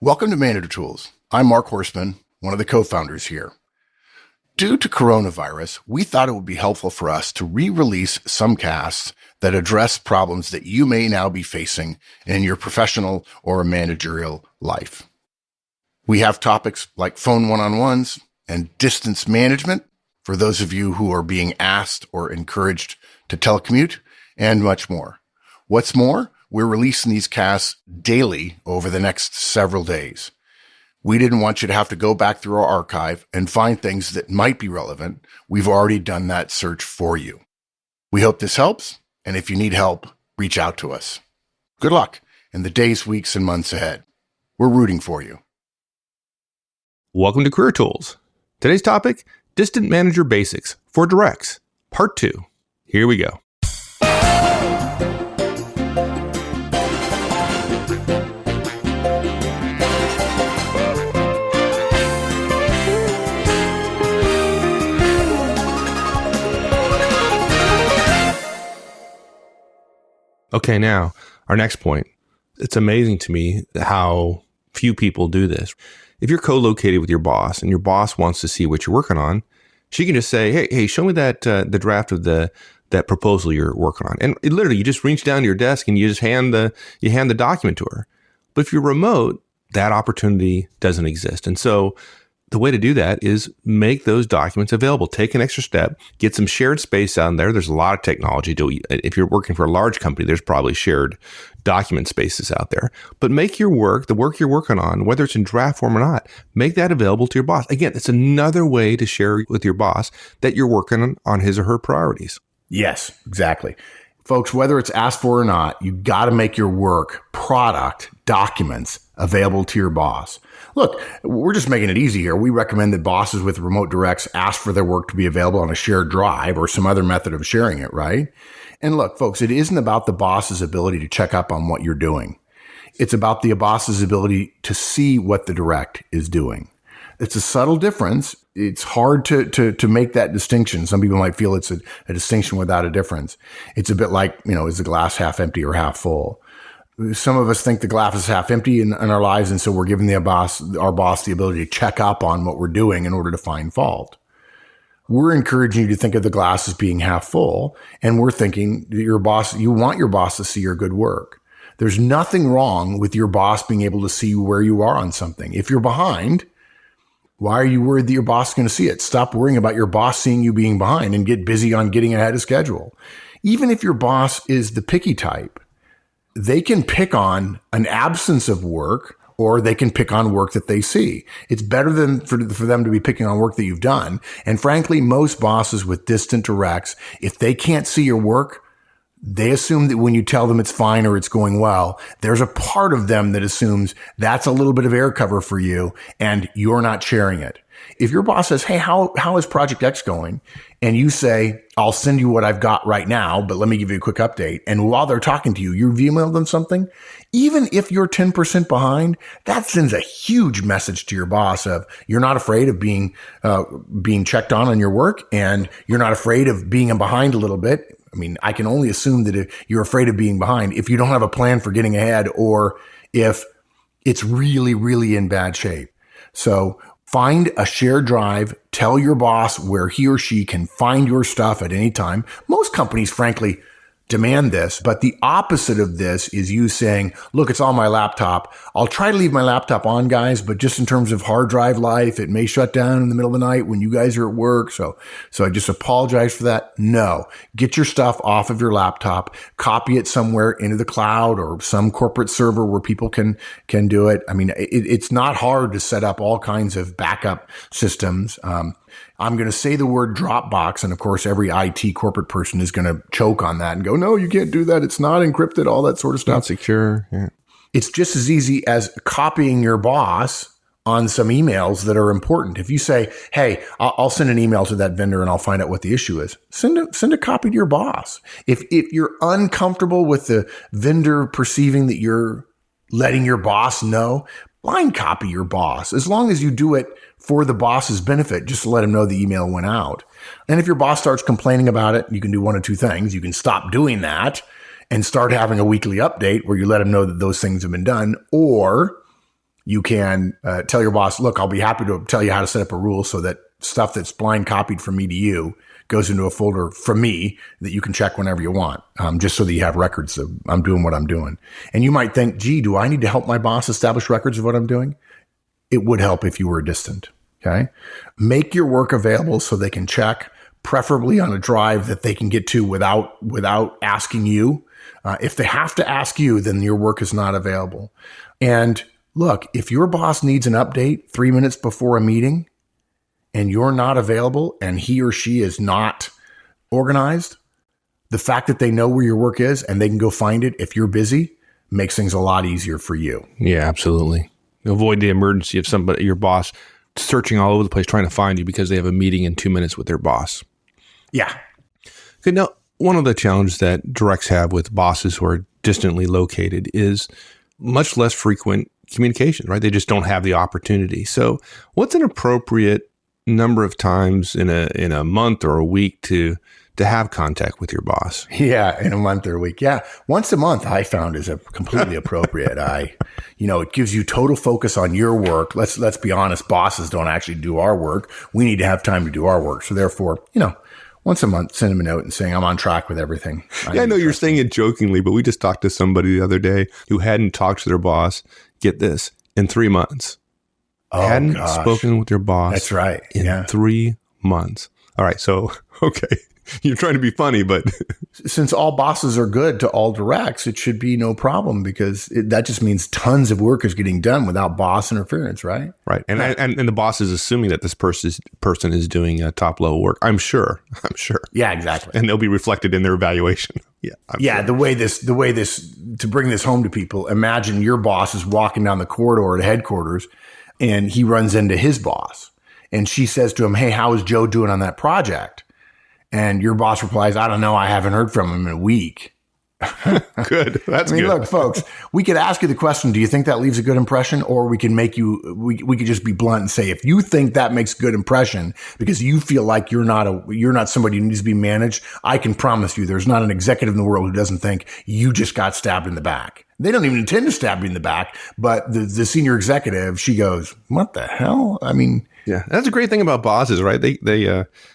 Welcome to Manager Tools. I'm Mark Horstman, one of the co-founders here. Due to coronavirus, we thought it would be helpful for us to re-release some casts that address problems that you may now be facing in your professional or managerial life. We have topics like phone one-on-ones and distance management for those of you who are being asked or encouraged to telecommute, and much more. What's more, we're releasing these casts daily over the next several days. We didn't want you to have to go back through our archive and find things that might be relevant. We've already done that search for you. We hope this helps, and if you need help, reach out to us. Good luck in the days, weeks, and months ahead. We're rooting for you. Welcome to Career Tools. Today's topic, Distant Manager Basics for Directs, Part 2. Here we go. Okay, now, our next point. It's amazing to me how few people do this. If you're co-located with your boss and your boss wants to see what you're working on, she can just say, hey, show me that the draft of that proposal you're working on. And literally, you just reach down to your desk and you just hand the document to her. But if you're remote, that opportunity doesn't exist. And so the way to do that is make those documents available. Take an extra step, get some shared space out there. There's a lot of technology. If you're working for a large company, there's probably shared document spaces out there. But make the work you're working on, whether it's in draft form or not, make that available to your boss. Again, it's another way to share with your boss that you're working on his or her priorities. Yes, exactly. Folks, whether it's asked for or not, you got to make your work, product, documents available to your boss. Look, we're just making it easy here. We recommend that bosses with remote directs ask for their work to be available on a shared drive or some other method of sharing it, right? And look, folks, it isn't about the boss's ability to check up on what you're doing. It's about the boss's ability to see what the direct is doing. It's a subtle difference. It's hard to make that distinction. Some people might feel it's a distinction without a difference. It's a bit like, is the glass half empty or half full? Some of us think the glass is half empty in our lives, and so we're giving our boss the ability to check up on what we're doing in order to find fault. We're encouraging you to think of the glass as being half full, and we're thinking that you want your boss to see your good work. There's nothing wrong with your boss being able to see where you are on something. If you're behind, why are you worried that your boss is going to see it? Stop worrying about your boss seeing you being behind and get busy on getting ahead of schedule. Even if your boss is the picky type, they can pick on an absence of work, or they can pick on work that they see. It's better than for them to be picking on work that you've done. And frankly, most bosses with distant directs, if they can't see your work, they assume that when you tell them it's fine or it's going well, there's a part of them that assumes that's a little bit of air cover for you and you're not sharing it. If your boss says, hey, how is Project X going? And you say, I'll send you what I've got right now, but let me give you a quick update. And while they're talking to you, you've emailed them something. Even if you're 10% behind, that sends a huge message to your boss of you're not afraid of being checked on your work, and you're not afraid of being behind a little bit. I mean, I can only assume that if you're afraid of being behind if you don't have a plan for getting ahead, or if it's really, really in bad shape. So find a shared drive. Tell your boss where he or she can find your stuff at any time. Most companies, frankly, demand this, but the opposite of this is you saying, look, it's on my laptop. I'll try to leave my laptop on, guys, but just in terms of hard drive life, it may shut down in the middle of the night when you guys are at work. So I just apologize for that. No, get your stuff off of your laptop, copy it somewhere into the cloud or some corporate server where people can do it. I mean, it's not hard to set up all kinds of backup systems. I'm going to say the word Dropbox, and of course, every IT corporate person is going to choke on that and go, no, you can't do that. It's not encrypted, all that sort of stuff. Not secure. Yeah. It's just as easy as copying your boss on some emails that are important. If you say, hey, I'll send an email to that vendor and I'll find out what the issue is, send a copy to your boss. If you're uncomfortable with the vendor perceiving that you're letting your boss know, blind copy your boss. As long as you do it for the boss's benefit, just to let him know the email went out. And if your boss starts complaining about it, you can do one of two things. You can stop doing that and start having a weekly update where you let him know that those things have been done, or You can tell your boss, look, I'll be happy to tell you how to set up a rule so that stuff that's blind copied from me to you goes into a folder from me that you can check whenever you want, just so that you have records of I'm doing what I'm doing. And you might think, gee, do I need to help my boss establish records of what I'm doing? It would help if you were distant. Okay. Make your work available so they can check, preferably on a drive that they can get to without asking you. If they have to ask you, then your work is not available. And look, if your boss needs an update 3 minutes before a meeting and you're not available and he or she is not organized, the fact that they know where your work is and they can go find it if you're busy makes things a lot easier for you. Yeah, absolutely. Avoid the emergency of somebody, your boss, searching all over the place trying to find you because they have a meeting in 2 minutes with their boss. Yeah. Okay, now, one of the challenges that directs have with bosses who are distantly located is much less frequent communication, right? They just don't have the opportunity. So what's an appropriate number of times in a month or a week to have contact with your boss? Yeah, in a month or a week. Yeah. Once a month I found is completely appropriate. It gives you total focus on your work. Let's be honest, bosses don't actually do our work. We need to have time to do our work. So therefore, once a month, send them a note and saying, I'm on track with everything. I know you're saying it jokingly, but we just talked to somebody the other day who hadn't talked to their boss, get this, in 3 months. Oh, hadn't gosh. spoken with their boss. That's right. In 3 months. All right. So, okay. You're trying to be funny, but since all bosses are good to all directs, it should be no problem because that just means tons of work is getting done without boss interference, right? Right. And the boss is assuming that this person is doing top level work. I'm sure. Yeah, exactly. And they'll be reflected in their evaluation. Yeah. Sure. The way this, to bring this home to people, imagine your boss is walking down the corridor at headquarters and he runs into his boss and she says to him, hey, how is Joe doing on that project? And your boss replies, I don't know. I haven't heard from him in a week. Good. That's good. Look, folks, we could ask you the question, do you think that leaves a good impression? Or we can make we could just be blunt and say, if you think that makes a good impression because you feel like you're not somebody who needs to be managed, I can promise you there's not an executive in the world who doesn't think you just got stabbed in the back. They don't even intend to stab you in the back, but the senior executive, she goes, what the hell? Yeah, that's a great thing about bosses, right? They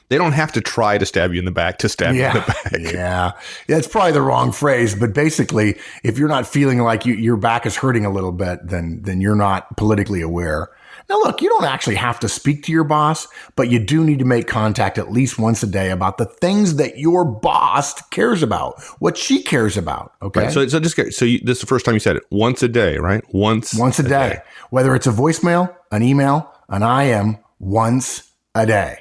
don't have to try to stab you in the back to stab you in the back. Yeah, it's probably the wrong phrase, but basically, if you're not feeling like your back is hurting a little bit, then you're not politically aware. Now, look, you don't actually have to speak to your boss, but you do need to make contact at least once a day about the things that your boss cares about, what she cares about. Okay, right, so this is the first time you said it. Once a day, right? Once a day, whether it's a voicemail, an email, an IM, once a day.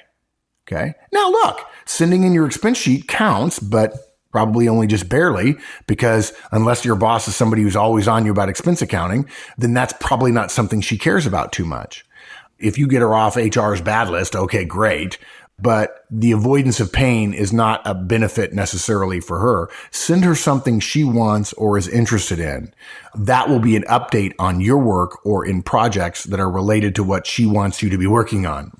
Okay. Now look, sending in your expense sheet counts, but probably only just barely because unless your boss is somebody who's always on you about expense accounting, then that's probably not something she cares about too much. If you get her off HR's bad list, okay, great. But the avoidance of pain is not a benefit necessarily for her. Send her something she wants or is interested in. That will be an update on your work or in projects that are related to what she wants you to be working on,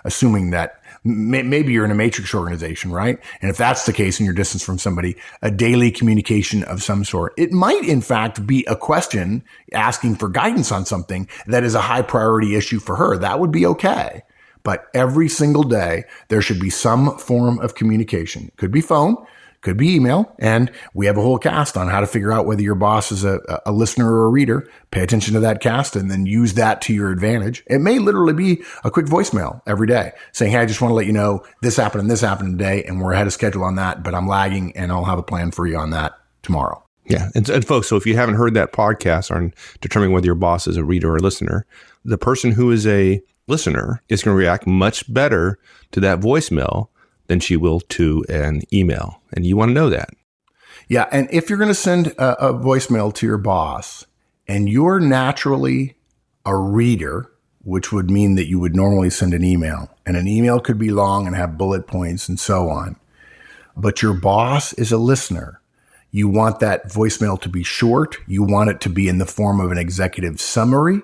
assuming that maybe you're in a matrix organization, right? And if that's the case and you're distance from somebody, a daily communication of some sort. It might, in fact, be a question asking for guidance on something that is a high priority issue for her. That would be okay. But every single day, there should be some form of communication. Could be phone, could be email. And we have a whole cast on how to figure out whether your boss is a listener or a reader. Pay attention to that cast and then use that to your advantage. It may literally be a quick voicemail every day saying, hey, I just want to let you know this happened and this happened today. And we're ahead of schedule on that, but I'm lagging and I'll have a plan for you on that tomorrow. Yeah. And folks, so if you haven't heard that podcast on determining whether your boss is a reader or a listener, the person who is a listener is going to react much better to that voicemail than she will to an email. And you want to know that. Yeah. And if you're going to send a voicemail to your boss and you're naturally a reader, which would mean that you would normally send an email, and an email could be long and have bullet points and so on, but your boss is a listener. You want that voicemail to be short. You want it to be in the form of an executive summary.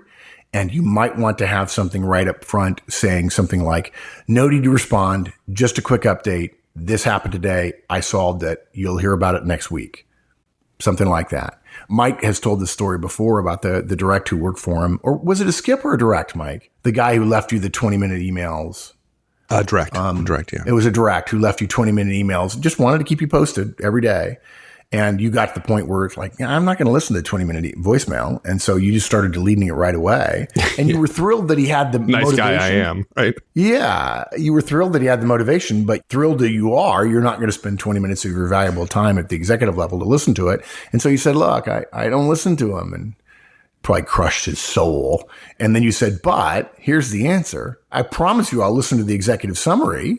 And you might want to have something right up front saying something like, no need to respond, just a quick update. This happened today. I solved it. You'll hear about it next week. Something like that. Mike has told this story before about the direct who worked for him. Or was it a skip or a direct, Mike? The guy who left you the 20-minute emails. Direct. Direct, yeah. It was a direct who left you 20-minute emails, just wanted to keep you posted every day. And you got to the point where it's like, I'm not going to listen to the 20-minute voicemail. And so you just started deleting it right away. And you were thrilled that he had the nice motivation. Guy I am, right? Yeah. You were thrilled that he had the motivation, but thrilled that you're not going to spend 20 minutes of your valuable time at the executive level to listen to it. And so you said, look, I don't listen to him, and probably crushed his soul. And then you said, but here's the answer. I promise you I'll listen to the executive summary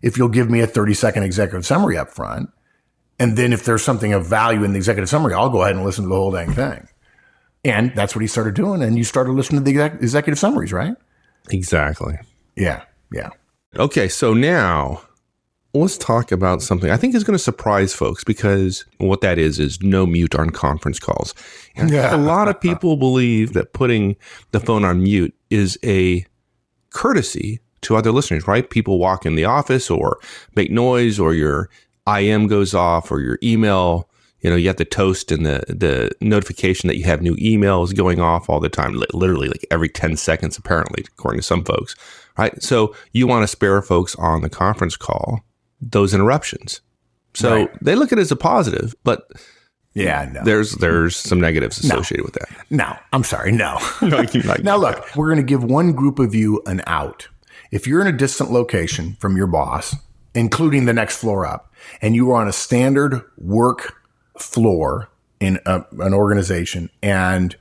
if you'll give me a 30-second executive summary up front. And then if there's something of value in the executive summary, I'll go ahead and listen to the whole dang thing. And that's what he started doing. And you started listening to the executive summaries, right? Exactly. Yeah. Yeah. Okay. So now let's talk about something I think is going to surprise folks, because what that is no mute on conference calls. And a lot of people believe that putting the phone on mute is a courtesy to other listeners, right? People walk in the office or make noise, or your IM goes off, or your email, you have the toast and the notification that you have new emails going off all the time, literally like every 10 seconds, apparently, according to some folks, right? So you want to spare folks on the conference call those interruptions. So they look at it as a positive, but yeah, no. There's some negatives associated with that. No, I'm sorry. No. Now look, we're going to give one group of you an out. If you're in a distant location from your boss, including the next floor up, and you are on a standard work floor in an organization, and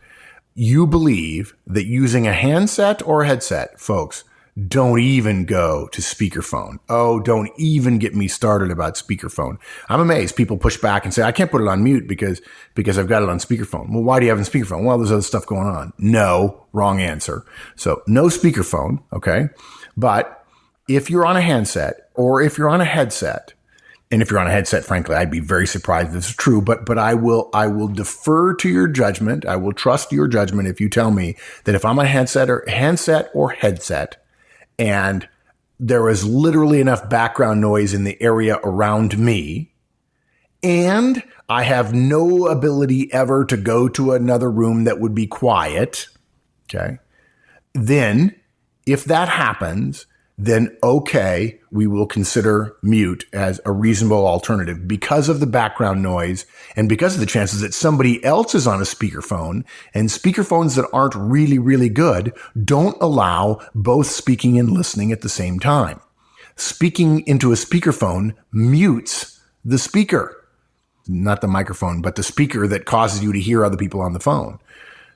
you believe that using a handset or a headset, folks, don't even go to speakerphone. Oh, don't even get me started about speakerphone. I'm amazed people push back and say, I can't put it on mute because I've got it on speakerphone. Well, why do you have it on speakerphone? Well, there's other stuff going on. No, wrong answer. So no speakerphone. Okay. But if you're on a handset or if you're on a headset, and if you're on a headset, frankly, I'd be very surprised if this is true, but I will defer to your judgment. I will trust your judgment if you tell me that if I'm on a handset or headset, and there is literally enough background noise in the area around me, and I have no ability ever to go to another room that would be quiet, okay, then if that happens, then okay, we will consider mute as a reasonable alternative because of the background noise and because of the chances that somebody else is on a speakerphone, and speakerphones that aren't really, really good don't allow both speaking and listening at the same time. Speaking into a speakerphone mutes the speaker, not the microphone, but the speaker that causes you to hear other people on the phone.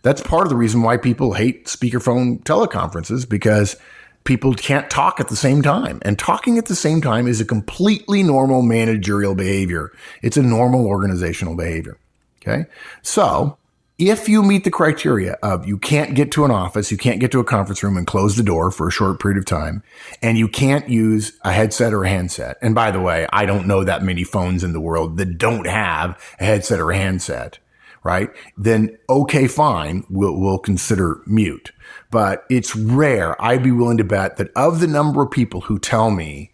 That's part of the reason why people hate speakerphone teleconferences, because people can't talk at the same time. And talking at the same time is a completely normal managerial behavior. It's a normal organizational behavior. Okay. So if you meet the criteria of you can't get to an office, you can't get to a conference room and close the door for a short period of time, and you can't use a headset or a handset. And by the way, I don't know that many phones in the world that don't have a headset or a handset, right? Then okay, fine. We'll consider mute. But it's rare. I'd be willing to bet that of the number of people who tell me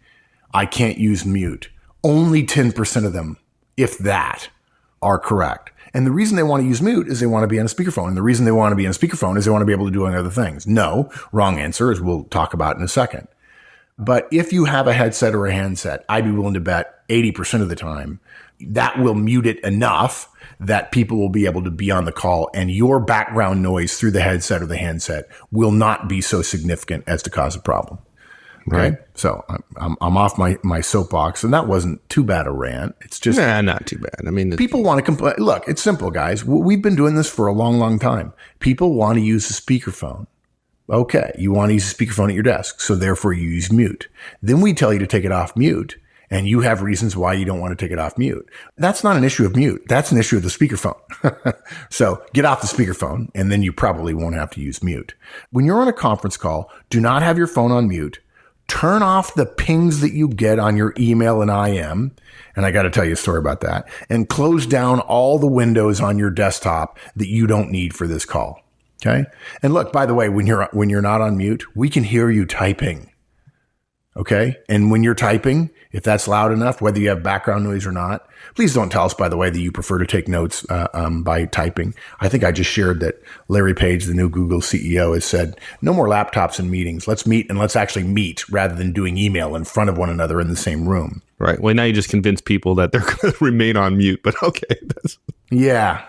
I can't use mute, only 10% of them, if that, are correct. And the reason they want to use mute is they want to be on a speakerphone. And the reason they want to be on a speakerphone is they want to be able to do other things. No, wrong answer, as we'll talk about in a second. But if you have a headset or a handset, I'd be willing to bet 80% of the time that will mute it enough that people will be able to be on the call, and your background noise through the headset or the handset will not be so significant as to cause a problem. Okay. Right. So I'm off my soapbox, and that wasn't too bad a rant. It's just not too bad. I mean, people want to complain. Look, it's simple, guys. We've been doing this for a long, long time. People want to use a speakerphone. Okay. You want to use a speakerphone at your desk. So therefore you use mute. Then we tell you to take it off mute, and you have reasons why you don't want to take it off mute. That's not an issue of mute. That's an issue of the speakerphone. So get off the speakerphone, and then you probably won't have to use mute. When you're on a conference call, do not have your phone on mute. Turn off the pings that you get on your email and IM. And I got to tell you a story about that. And close down all the windows on your desktop that you don't need for this call. Okay. And look, by the way, when you're not on mute, we can hear you typing. Okay. And when you're typing, if that's loud enough, whether you have background noise or not, please don't tell us, by the way, that you prefer to take notes by typing. I think I just shared that Larry Page, the new Google CEO, has said, no more laptops in meetings. Let's meet and let's actually meet rather than doing email in front of one another in the same room. Right. Well, now you just convince people that they're going to remain on mute, but okay. Yeah.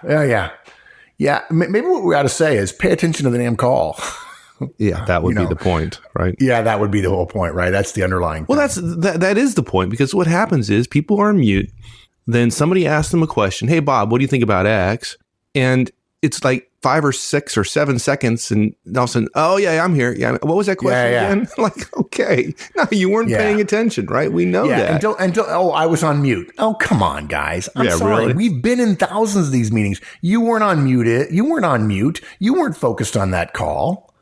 Maybe what we ought to say is pay attention to the damn call. Yeah, that would be the point, right? Yeah, that would be the whole point, right? That's the underlying Well, thing. that is the point, because what happens is people are on mute. Then somebody asks them a question. Hey, Bob, what do you think about X? And it's like 5 or 6 or 7 seconds. And all of a sudden, oh, yeah, I'm here. Yeah. What was that question again? Like, okay. No, you weren't paying attention, right? We know that. Until I was on mute. Oh, come on, guys. I'm sorry. Really? We've been in thousands of these meetings. You weren't on mute. You weren't on mute. You weren't focused on that call.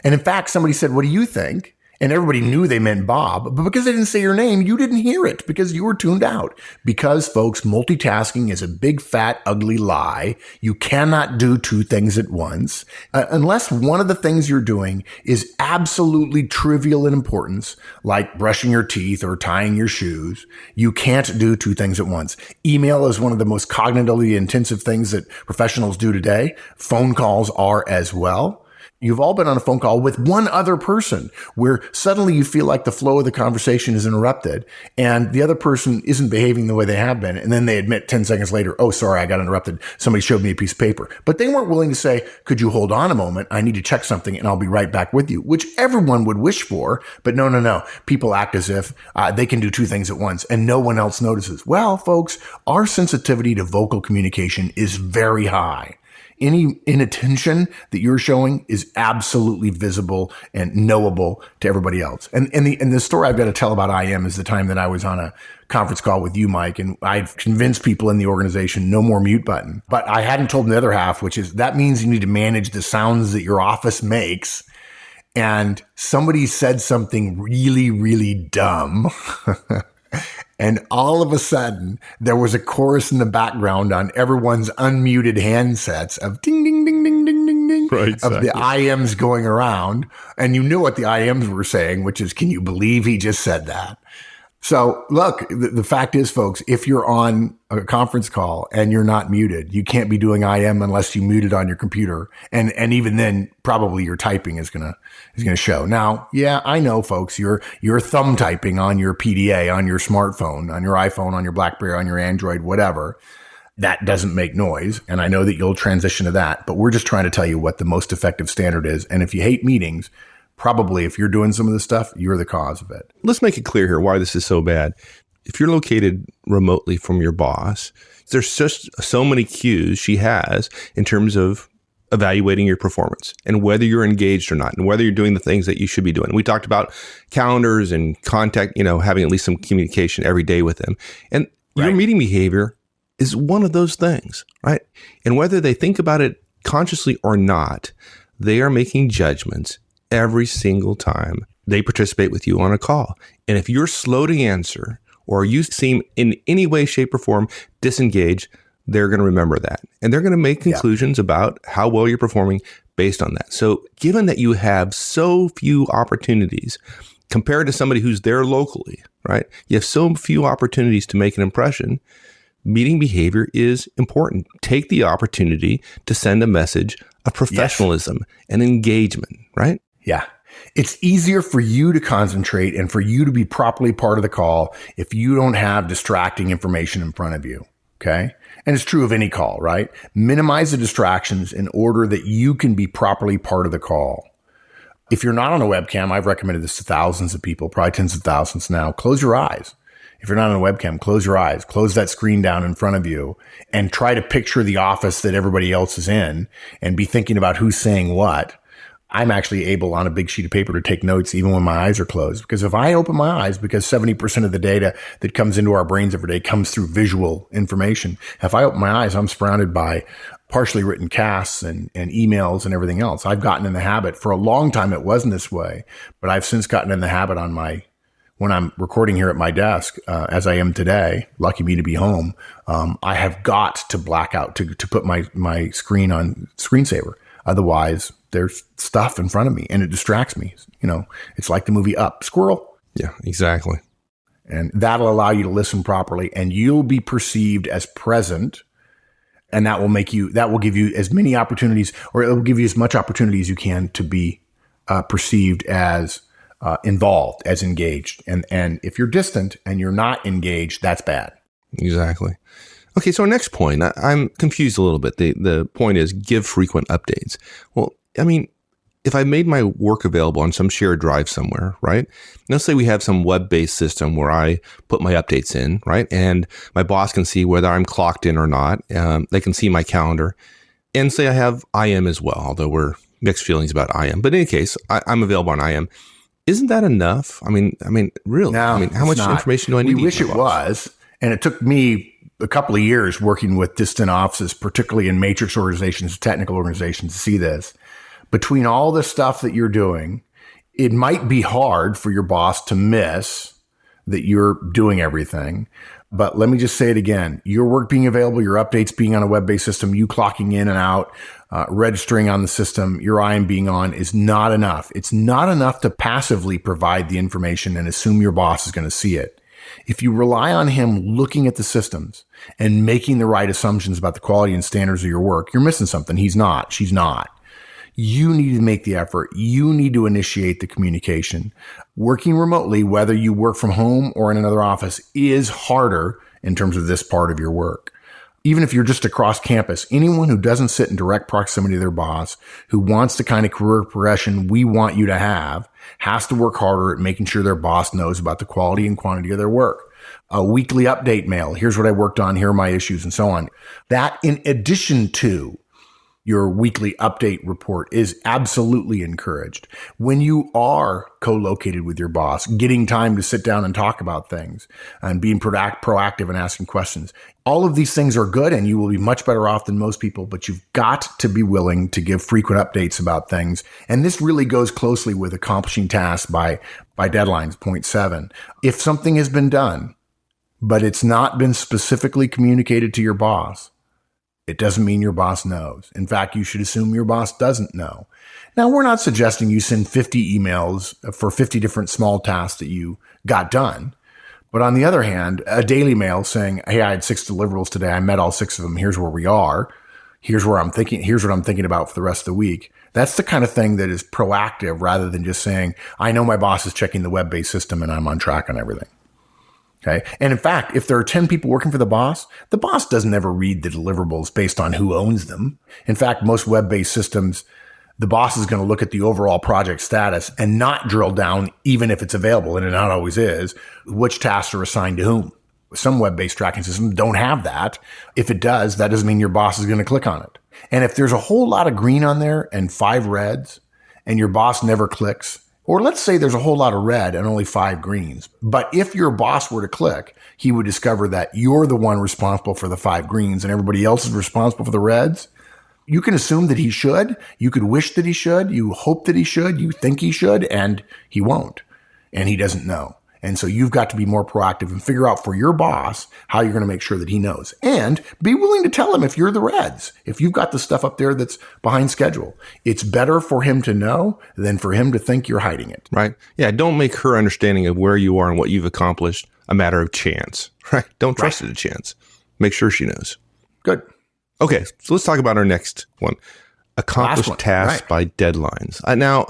And in fact, somebody said, what do you think? And everybody knew they meant Bob, but because they didn't say your name, you didn't hear it because you were tuned out. Because, folks, multitasking is a big, fat, ugly lie. You cannot do 2 things at once. Unless one of the things you're doing is absolutely trivial in importance, like brushing your teeth or tying your shoes, you can't do 2 things at once. Email is one of the most cognitively intensive things that professionals do today. Phone calls are as well. You've all been on a phone call with one other person where suddenly you feel like the flow of the conversation is interrupted and the other person isn't behaving the way they have been. And then they admit 10 seconds later, oh, sorry, I got interrupted. Somebody showed me a piece of paper. But they weren't willing to say, could you hold on a moment? I need to check something and I'll be right back with you, which everyone would wish for. But no. People act as if they can do 2 things at once and no one else notices. Well, folks, our sensitivity to vocal communication is very high. Any inattention that you're showing is absolutely visible and knowable to everybody else. And the story I've got to tell about IM is the time that I was on a conference call with you, Mike, and I've convinced people in the organization, no more mute button. But I hadn't told them the other half, which is that means you need to manage the sounds that your office makes. And somebody said something really, really dumb. And all of a sudden, there was a chorus in the background on everyone's unmuted handsets of ding, ding, ding, ding, ding, ding, ding, right, exactly. Of the IMs going around. And you knew what the IMs were saying, which is, can you believe he just said that? So look, the fact is, folks, if you're on a conference call and you're not muted, you can't be doing IM unless you mute it on your computer. And even then, probably your typing is going to show. Now, yeah, I know, folks, you're thumb typing on your PDA, on your smartphone, on your iPhone, on your BlackBerry, on your Android, whatever. That doesn't make noise. And I know that you'll transition to that, but we're just trying to tell you what the most effective standard is. And if you hate meetings, probably if you're doing some of this stuff, you're the cause of it. Let's make it clear here why this is so bad. If you're located remotely from your boss, there's just so many cues she has in terms of evaluating your performance and whether you're engaged or not and whether you're doing the things that you should be doing. We talked about calendars and contact, having at least some communication every day with them. And your meeting behavior is one of those things, right? And whether they think about it consciously or not, they are making judgments every single time they participate with you on a call. And if you're slow to answer or you seem in any way, shape, or form disengaged, they're going to remember that. And they're going to make conclusions about how well you're performing based on that. So given that you have so few opportunities compared to somebody who's there locally, right? You have so few opportunities to make an impression. Meeting behavior is important. Take the opportunity to send a message of professionalism and engagement, right? Yeah. It's easier for you to concentrate and for you to be properly part of the call if you don't have distracting information in front of you. Okay. And it's true of any call, right? Minimize the distractions in order that you can be properly part of the call. If you're not on a webcam, I've recommended this to thousands of people, probably tens of thousands now. Close your eyes. If you're not on a webcam, close your eyes, close that screen down in front of you and try to picture the office that everybody else is in and be thinking about who's saying what. I'm actually able on a big sheet of paper to take notes even when my eyes are closed. Because if I open my eyes, because 70% of the data that comes into our brains every day comes through visual information. If I open my eyes, I'm surrounded by partially written casts and emails and everything else. I've gotten in the habit. For a long time, it wasn't this way, but I've since gotten in the habit when I'm recording here at my desk, as I am today, lucky me to be home, I have got to black out to put my screen on screensaver. Otherwise, there's stuff in front of me and it distracts me. It's like the movie Up. Squirrel. Yeah, exactly. And that'll allow you to listen properly, and you'll be perceived as present. And that will give you as many opportunities, or it will give you as much opportunity as you can to be perceived as involved, as engaged. And if you're distant and you're not engaged, that's bad. Exactly. Okay, so our next point, I'm confused a little bit. The point is give frequent updates. Well, I mean, if I made my work available on some shared drive somewhere, right? Let's say we have some web-based system where I put my updates in, right? And my boss can see whether I'm clocked in or not. They can see my calendar. And say I have IM as well, although we're mixed feelings about IM. But in any case, I'm available on IM. Isn't that enough? I mean, really? No, how much information do I need? We wish it was. And it took me a couple of years working with distant offices, particularly in matrix organizations, technical organizations, to see this. Between all the stuff that you're doing, it might be hard for your boss to miss that you're doing everything. But let me just say it again. Your work being available, your updates being on a web-based system, you clocking in and out, registering on the system, your IM being on is not enough. It's not enough to passively provide the information and assume your boss is going to see it. If you rely on him looking at the systems and making the right assumptions about the quality and standards of your work, you're missing something. He's not. She's not. You need to make the effort. You need to initiate the communication. Working remotely, whether you work from home or in another office, is harder in terms of this part of your work. Even if you're just across campus, anyone who doesn't sit in direct proximity to their boss, who wants the kind of career progression we want you to have, has to work harder at making sure their boss knows about the quality and quantity of their work. A weekly update mail. Here's what I worked on. Here are my issues, and so on. That, in addition to your weekly update report, is absolutely encouraged. When you are co-located with your boss, getting time to sit down and talk about things and being proactive and asking questions, all of these things are good, and you will be much better off than most people, but you've got to be willing to give frequent updates about things. And this really goes closely with accomplishing tasks by deadlines, point 7. If something has been done, but it's not been specifically communicated to your boss, it doesn't mean your boss knows. In fact, you should assume your boss doesn't know. Now, we're not suggesting you send 50 emails for 50 different small tasks that you got done. But on the other hand, a daily mail saying, hey, I had 6 deliverables today. I met all 6 of them. Here's where we are. Here's what I'm thinking about for the rest of the week. That's the kind of thing that is proactive rather than just saying, I know my boss is checking the web-based system and I'm on track on everything. Okay. And in fact, if there are 10 people working for the boss doesn't ever read the deliverables based on who owns them. In fact, most web-based systems, the boss is going to look at the overall project status and not drill down, even if it's available, and it not always is, which tasks are assigned to whom. Some web-based tracking systems don't have that. If it does, that doesn't mean your boss is going to click on it. And if there's a whole lot of green on there and 5 reds and your boss never clicks, or let's say there's a whole lot of red and only 5 greens. But if your boss were to click, he would discover that you're the one responsible for the 5 greens and everybody else is responsible for the reds. You can assume that he should. You could wish that he should. You hope that he should. You think he should, and he won't. And he doesn't know. And so you've got to be more proactive and figure out for your boss how you're going to make sure that he knows. And be willing to tell him if you're the reds, if you've got the stuff up there that's behind schedule. It's better for him to know than for him to think you're hiding it. Right. Yeah. Don't make her understanding of where you are and what you've accomplished a matter of chance. Right. Don't trust it to chance. Make sure she knows. Good. Okay. So let's talk about our next one. Accomplished tasks by deadlines. Now,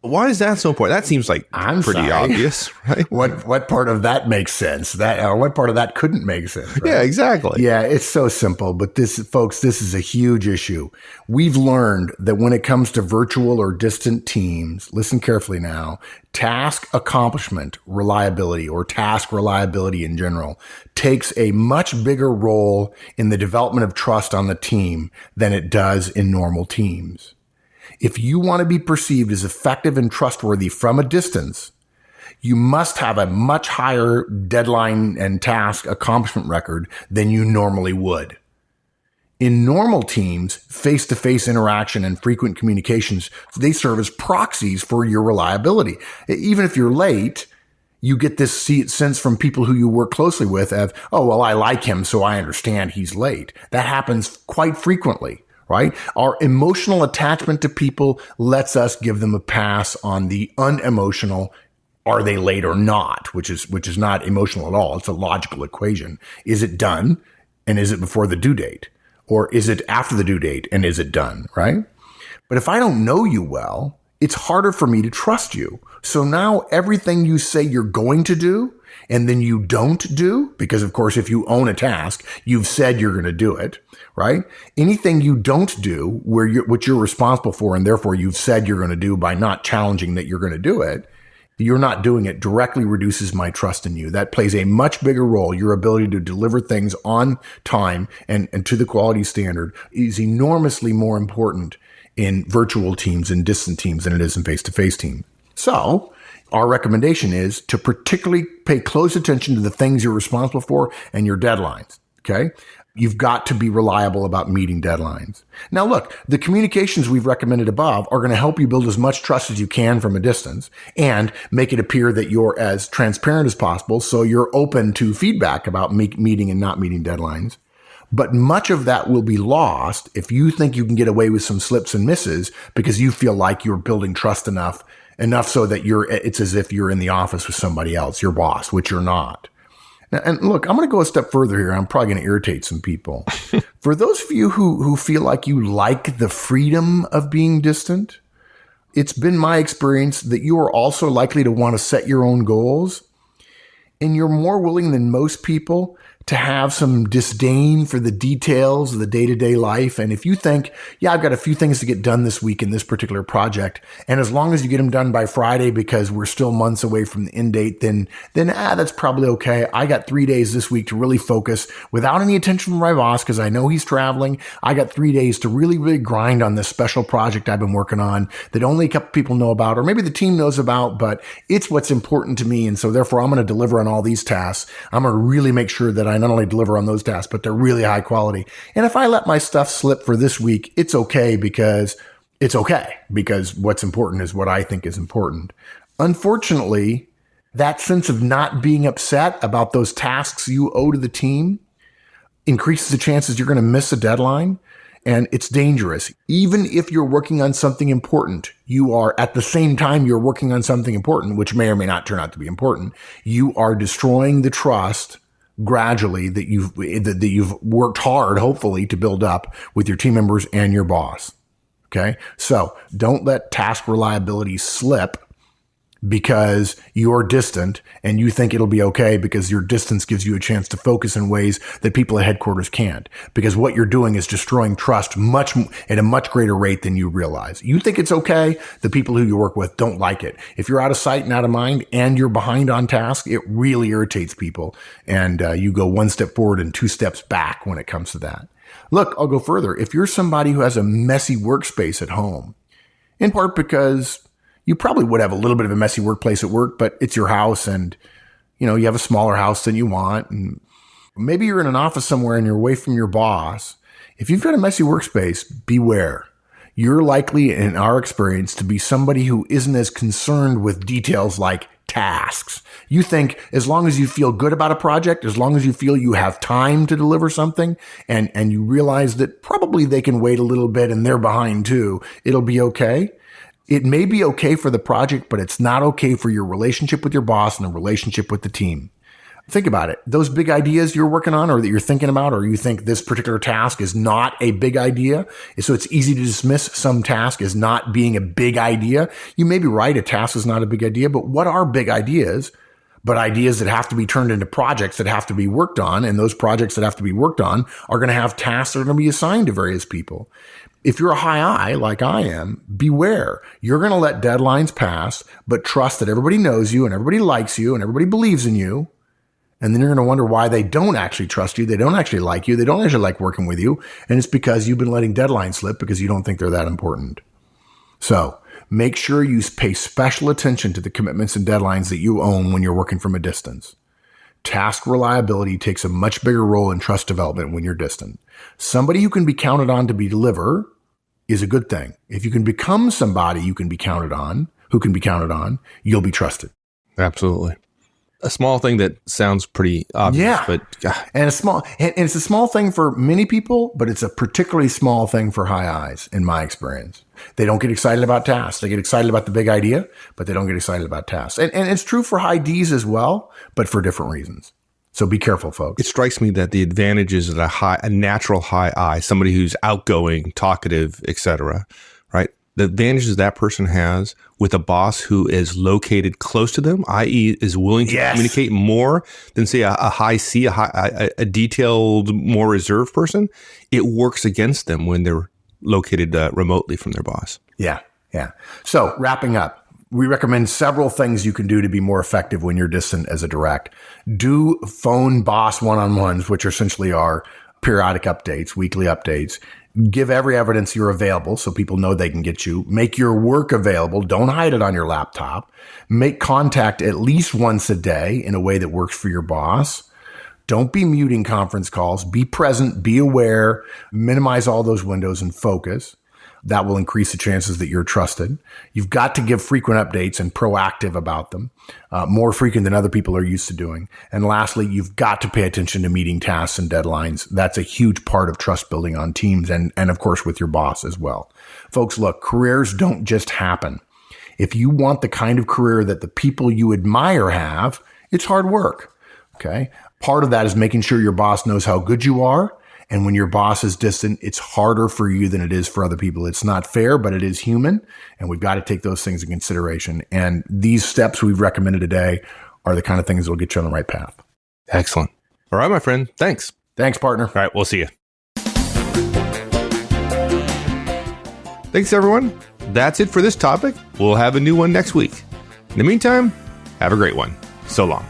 why is that so important? That seems like pretty obvious, right? What part of that makes sense? What part of that couldn't make sense? Right? Yeah, exactly. Yeah, it's so simple. But this is a huge issue. We've learned that when it comes to virtual or distant teams, listen carefully now, task accomplishment reliability or task reliability in general takes a much bigger role in the development of trust on the team than it does in normal teams. If you want to be perceived as effective and trustworthy from a distance, you must have a much higher deadline and task accomplishment record than you normally would. In normal teams, face-to-face interaction and frequent communications, they serve as proxies for your reliability. Even if you're late, you get this sense from people who you work closely with of, oh, well, I like him, so I understand he's late. That happens quite frequently. Right? Our emotional attachment to people lets us give them a pass on the unemotional are they late or not, which is not emotional at all. It's a logical equation. Is it done? And is it before the due date? Or is it after the due date and is it done, right? But if I don't know you well, it's harder for me to trust you. So now everything you say you're going to do and then you don't do, because of course, if you own a task, you've said you're going to do it, right? Anything you don't do which you're responsible for and therefore you've said you're going to do by not challenging that you're going to do it, you're not doing it directly reduces my trust in you. That plays a much bigger role. Your ability to deliver things on time and to the quality standard is enormously more important in virtual teams and distant teams than it is in face-to-face teams. So our recommendation is to particularly pay close attention to the things you're responsible for and your deadlines. Okay. You've got to be reliable about meeting deadlines. Now, look, the communications we've recommended above are going to help you build as much trust as you can from a distance and make it appear that you're as transparent as possible. So you're open to feedback about meeting and not meeting deadlines. But much of that will be lost if you think you can get away with some slips and misses because you feel like you're building trust enough so that it's as if you're in the office with somebody else, your boss, which you're not. And look, I'm going to go a step further here. I'm probably going to irritate some people. For those of you who feel like you like the freedom of being distant, it's been my experience that you are also likely to want to set your own goals. And you're more willing than most people to have some disdain for the details of the day-to-day life. And if you think, yeah, I've got a few things to get done this week in this particular project, and as long as you get them done by Friday because we're still months away from the end date, then that's probably okay. I got 3 days this week to really focus without any attention from my boss because I know he's traveling. I got 3 days to really, really grind on this special project I've been working on that only a couple people know about, or maybe the team knows about, but it's what's important to me. And so therefore I'm going to deliver on all these tasks. I'm going to really make sure that I not only deliver on those tasks, but they're really high quality. And if I let my stuff slip for this week, it's okay because what's important is what I think is important. Unfortunately, that sense of not being upset about those tasks you owe to the team increases the chances you're going to miss a deadline. And it's dangerous. Even if you're working on something important, you are at the same time you're working on something important, which may or may not turn out to be important. You are destroying the trust gradually that you've worked hard, hopefully, to build up with your team members and your boss. Okay. So don't let task reliability slip because you're distant and you think it'll be okay because your distance gives you a chance to focus in ways that people at headquarters can't, because what you're doing is destroying trust at a much greater rate than you realize. You think it's okay. The people who you work with don't like it. If you're out of sight and out of mind and you're behind on task, it really irritates people. And you go one step forward and 2 steps back when it comes to that. Look, I'll go further. If you're somebody who has a messy workspace at home, in part because you probably would have a little bit of a messy workplace at work, but it's your house and, you have a smaller house than you want. And maybe you're in an office somewhere and you're away from your boss. If you've got a messy workspace, beware. You're likely, in our experience, to be somebody who isn't as concerned with details like tasks. You think as long as you feel good about a project, as long as you feel you have time to deliver something and you realize that probably they can wait a little bit and they're behind too, it'll be okay. It may be okay for the project, but it's not okay for your relationship with your boss and the relationship with the team. Think about it. Those big ideas you're working on or that you're thinking about, or you think this particular task is not a big idea. So it's easy to dismiss some task as not being a big idea. You may be right. A task is not a big idea, but what are big ideas? But ideas that have to be turned into projects that have to be worked on. And those projects that have to be worked on are going to have tasks that are going to be assigned to various people. If you're a high I, like I am, beware. You're going to let deadlines pass, but trust that everybody knows you and everybody likes you and everybody believes in you. And then you're going to wonder why they don't actually trust you. They don't actually like you. They don't actually like working with you. And it's because you've been letting deadlines slip because you don't think they're that important. So make sure you pay special attention to the commitments and deadlines that you own when you're working from a distance. Task reliability takes a much bigger role in trust development when you're distant. Somebody who can be counted on to deliver is a good thing. If you can become somebody you can be counted on, who can be counted on, you'll be trusted. Absolutely. a small thing that sounds pretty obvious, Yeah. but And it's a small thing for many people, but it's a particularly small thing for high I's in my experience. They don't get excited about tasks. They get excited about the big idea, but they don't get excited about tasks. And it's true for high D's as well, but for different reasons. So be careful, folks. it strikes me that the advantages of a natural high I, somebody who's outgoing, talkative, etc., right? The advantages that person has with a boss who is located close to them, i.e. is willing to communicate more than, say, a high C, a detailed, more reserved person, it works against them when they're located remotely from their boss. Yeah. So wrapping up, we recommend several things you can do to be more effective when you're distant as a direct. Do phone boss one-on-ones, which essentially are periodic updates, weekly updates. Give every evidence you're available so people know they can get you. Make your work available. Don't hide it on your laptop. Make contact at least once a day in a way that works for your boss. Don't be muting conference calls. Be present, be aware, minimize all those windows and focus. That will increase the chances that you're trusted. You've got to give frequent updates and proactive about them, more frequent than other people are used to doing. And lastly, you've got to pay attention to meeting tasks and deadlines. That's a huge part of trust building on teams and of course with your boss as well. Folks, look, careers don't just happen. If you want the kind of career that the people you admire have, it's hard work. Okay. Part of that is making sure your boss knows how good you are. And when your boss is distant, it's harder for you than it is for other people. It's not fair, but it is human. And we've got to take those things in consideration. And these steps we've recommended today are the kind of things that will get you on the right path. Excellent. All right, my friend. Thanks. Thanks, partner. All right, we'll see you. Thanks, everyone. That's it for this topic. We'll have a new one next week. In the meantime, have a great one. So long.